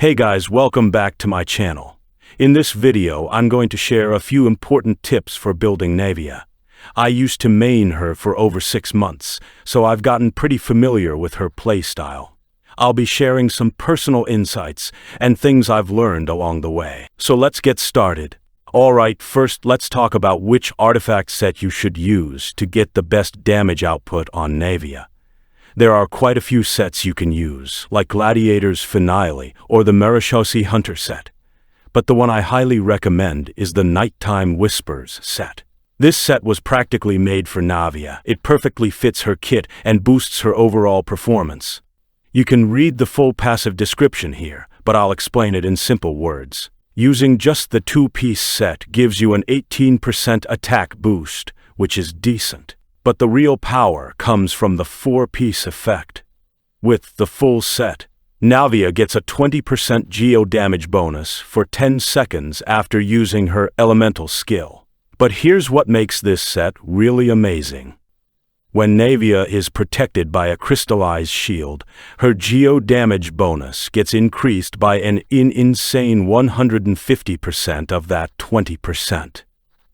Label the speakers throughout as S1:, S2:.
S1: Hey guys, welcome back to my channel. In this video, I'm going to share a few important tips for building Navia. I used to main her for over 6 months, so I've gotten pretty familiar with her playstyle. I'll be sharing some personal insights and things I've learned along the way. So let's get started. Alright, first let's talk about which artifact set you should use to get the best damage output on Navia. There are quite a few sets you can use, like Gladiator's Finale or the Marishosi Hunter set. But the one I highly recommend is the Nighttime Whispers set. This set was practically made for Navia. It perfectly fits her kit and boosts her overall performance. You can read the full passive description here, but I'll explain it in simple words. Using just the 2-piece set gives you an 18% attack boost, which is decent. But the real power comes from the 4-piece effect. With the full set, Navia gets a 20% geo damage bonus for 10 seconds after using her elemental skill. But here's what makes this set really amazing. When Navia is protected by a crystallized shield, her geo damage bonus gets increased by an insane 150% of that 20%.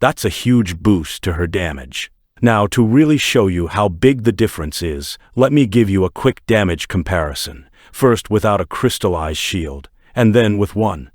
S1: That's a huge boost to her damage. Now, to really show you how big the difference is, let me give you a quick damage comparison. First without a crystallized shield, and then with one.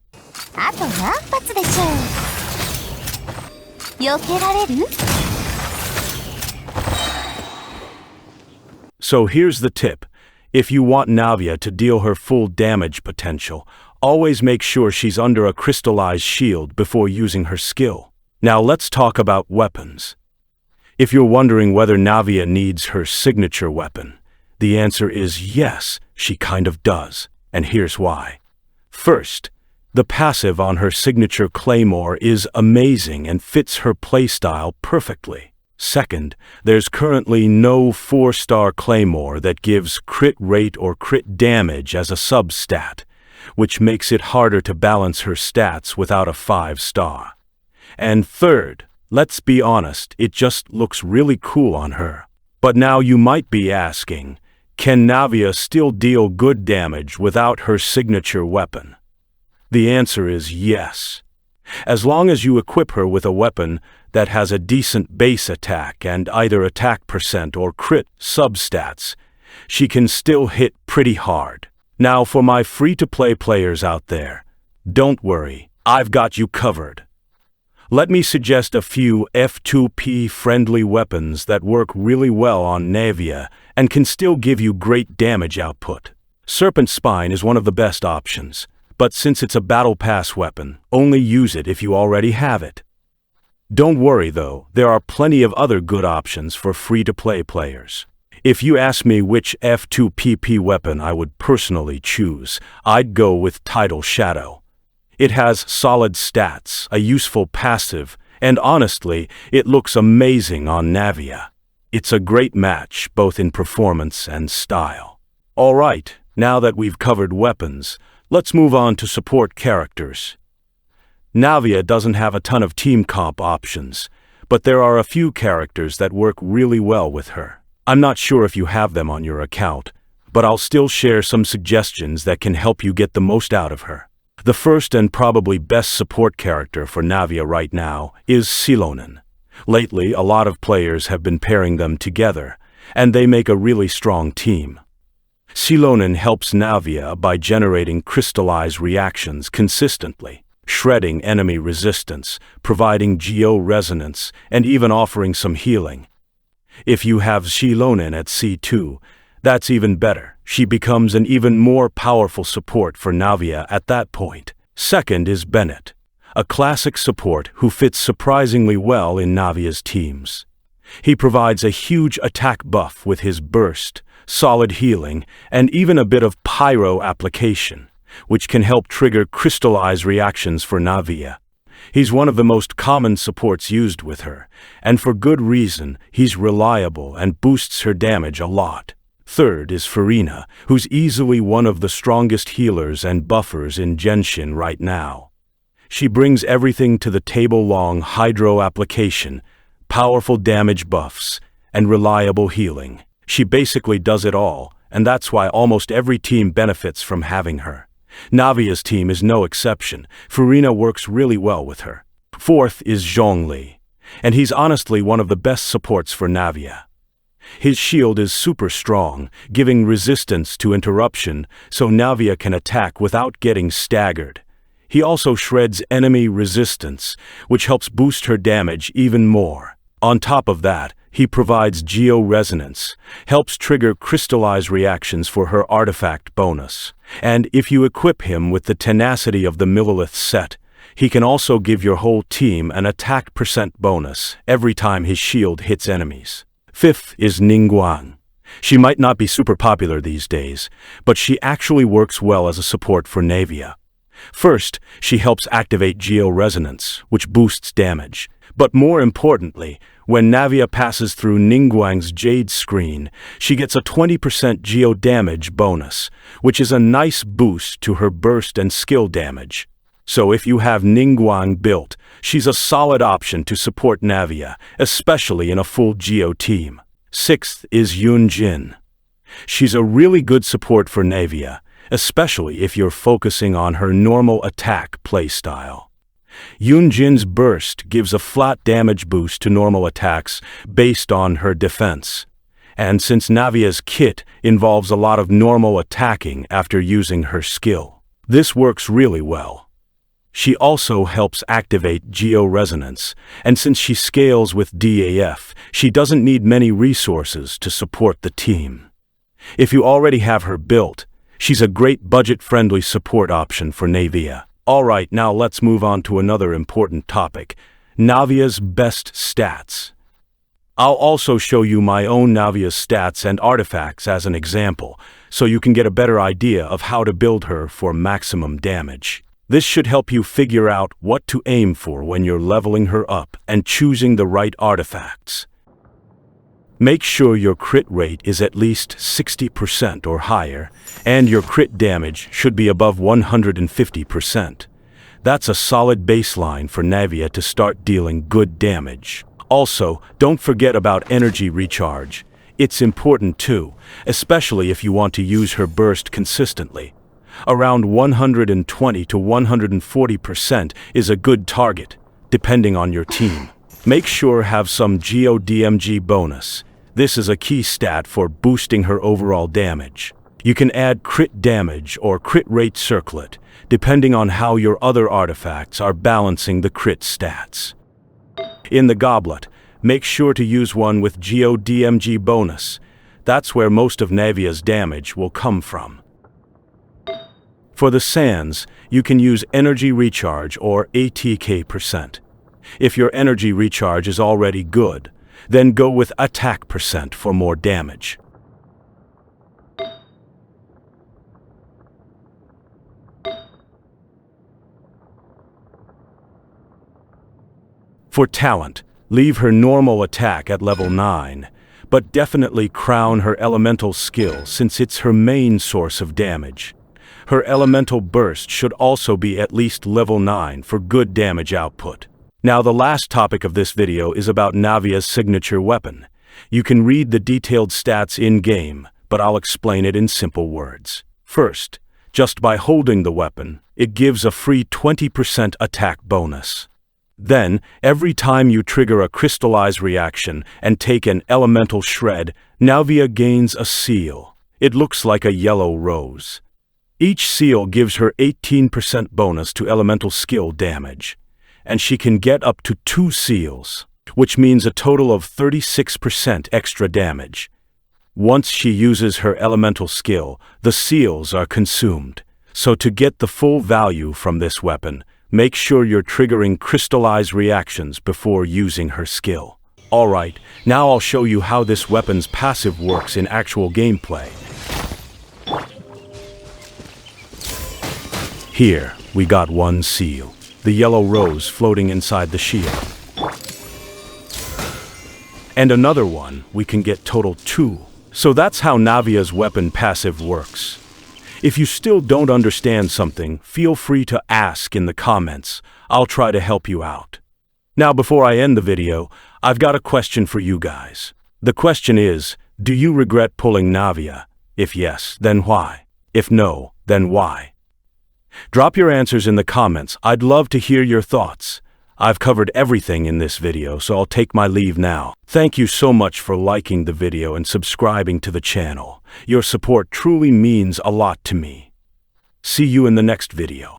S1: So here's the tip. If you want Navia to deal her full damage potential, always make sure she's under a crystallized shield before using her skill. Now let's talk about weapons. If you're wondering whether Navia needs her signature weapon, the answer is yes, she kind of does, and here's why. First, the passive on her signature claymore is amazing and fits her playstyle perfectly. Second, there's currently no 4-star claymore that gives crit rate or crit damage as a sub-stat, which makes it harder to balance her stats without a 5-star. And third, let's be honest, it just looks really cool on her. But now you might be asking, can Navia still deal good damage without her signature weapon? The answer is yes. As long as you equip her with a weapon that has a decent base attack and either attack percent or crit substats, she can still hit pretty hard. Now for my free-to-play players out there, don't worry, I've got you covered. Let me suggest a few F2P friendly weapons that work really well on Navia and can still give you great damage output. Serpent Spine is one of the best options, but since it's a Battle Pass weapon, only use it if you already have it. Don't worry though, there are plenty of other good options for free-to-play players. If you ask me which F2P weapon I would personally choose, I'd go with Tidal Shadow. It has solid stats, a useful passive, and honestly, it looks amazing on Navia. It's a great match, both in performance and style. Alright, now that we've covered weapons, let's move on to support characters. Navia doesn't have a ton of team comp options, but there are a few characters that work really well with her. I'm not sure if you have them on your account, but I'll still share some suggestions that can help you get the most out of her. The first and probably best support character for Navia right now is Xilonen. Lately, a lot of players have been pairing them together, and they make a really strong team. Xilonen helps Navia by generating crystallized reactions consistently, shredding enemy resistance, providing geo-resonance, and even offering some healing. If you have Xilonen at C2, that's even better. She becomes an even more powerful support for Navia at that point. Second is Bennett, a classic support who fits surprisingly well in Navia's teams. He provides a huge attack buff with his burst, solid healing, and even a bit of pyro application, which can help trigger crystallized reactions for Navia. He's one of the most common supports used with her, and for good reason. He's reliable and boosts her damage a lot. Third is Farina, who's easily one of the strongest healers and buffers in Genshin right now. She brings everything to the table: long hydro application, powerful damage buffs, and reliable healing. She basically does it all, and that's why almost every team benefits from having her. Navia's team is no exception. Furina works really well with her. Fourth is Zhongli, and he's honestly one of the best supports for Navia. His shield is super strong, giving resistance to interruption, so Navia can attack without getting staggered. He also shreds enemy resistance, which helps boost her damage even more. On top of that, he provides geo-resonance, helps trigger crystallized reactions for her artifact bonus. And if you equip him with the tenacity of the Millilith set, he can also give your whole team an attack % bonus every time his shield hits enemies. Fifth is Ningguang. She might not be super popular these days, but she actually works well as a support for Navia. First, she helps activate geo-resonance, which boosts damage. But more importantly, when Navia passes through Ningguang's Jade screen, she gets a 20% geo damage bonus, which is a nice boost to her burst and skill damage. So if you have Ningguang built, she's a solid option to support Navia, especially in a full geo team. Sixth is Yunjin. She's a really good support for Navia, especially if you're focusing on her normal attack playstyle. Yunjin's burst gives a flat damage boost to normal attacks based on her defense. And since Navia's kit involves a lot of normal attacking after using her skill, this works really well. She also helps activate geo-resonance, and since she scales with DAF, she doesn't need many resources to support the team. If you already have her built, she's a great budget-friendly support option for Navia. Alright, now let's move on to another important topic, Navia's best stats. I'll also show you my own Navia's stats and artifacts as an example, so you can get a better idea of how to build her for maximum damage. This should help you figure out what to aim for when you're leveling her up and choosing the right artifacts. Make sure your crit rate is at least 60% or higher, and your crit damage should be above 150%. That's a solid baseline for Navia to start dealing good damage. Also, don't forget about energy recharge. It's important too, especially if you want to use her burst consistently. Around 120 to 140% is a good target, depending on your team. Make sure have some Geo DMG bonus. This is a key stat for boosting her overall damage. You can add crit damage or crit rate circlet, depending on how your other artifacts are balancing the crit stats. In the goblet, make sure to use one with Geo DMG bonus. That's where most of Navia's damage will come from. For the sands, you can use energy recharge or ATK %. If your energy recharge is already good, then go with attack % for more damage. For talent, leave her normal attack at level 9, but definitely crown her elemental skill since it's her main source of damage. Her elemental burst should also be at least level 9 for good damage output. Now the last topic of this video is about Navia's signature weapon. You can read the detailed stats in-game, but I'll explain it in simple words. First, just by holding the weapon, it gives a free 20% attack bonus. Then, every time you trigger a crystallized reaction and take an elemental shred, Navia gains a seal. It looks like a yellow rose. Each seal gives her 18% bonus to elemental skill damage, and she can get up to 2 seals, which means a total of 36% extra damage. Once she uses her elemental skill, the seals are consumed. So to get the full value from this weapon, make sure you're triggering crystallized reactions before using her skill. Alright, now I'll show you how this weapon's passive works in actual gameplay. Here, we got 1 seal, the yellow rose floating inside the shield. And another one, we can get total 2. So that's how Navia's weapon passive works. If you still don't understand something, feel free to ask in the comments. I'll try to help you out. Now before I end the video, I've got a question for you guys. The question is, do you regret pulling Navia? If yes, then why? If no, then why? Drop your answers in the comments. I'd love to hear your thoughts. I've covered everything in this video, so I'll take my leave now. Thank you so much for liking the video and subscribing to the channel. Your support truly means a lot to me. See you in the next video.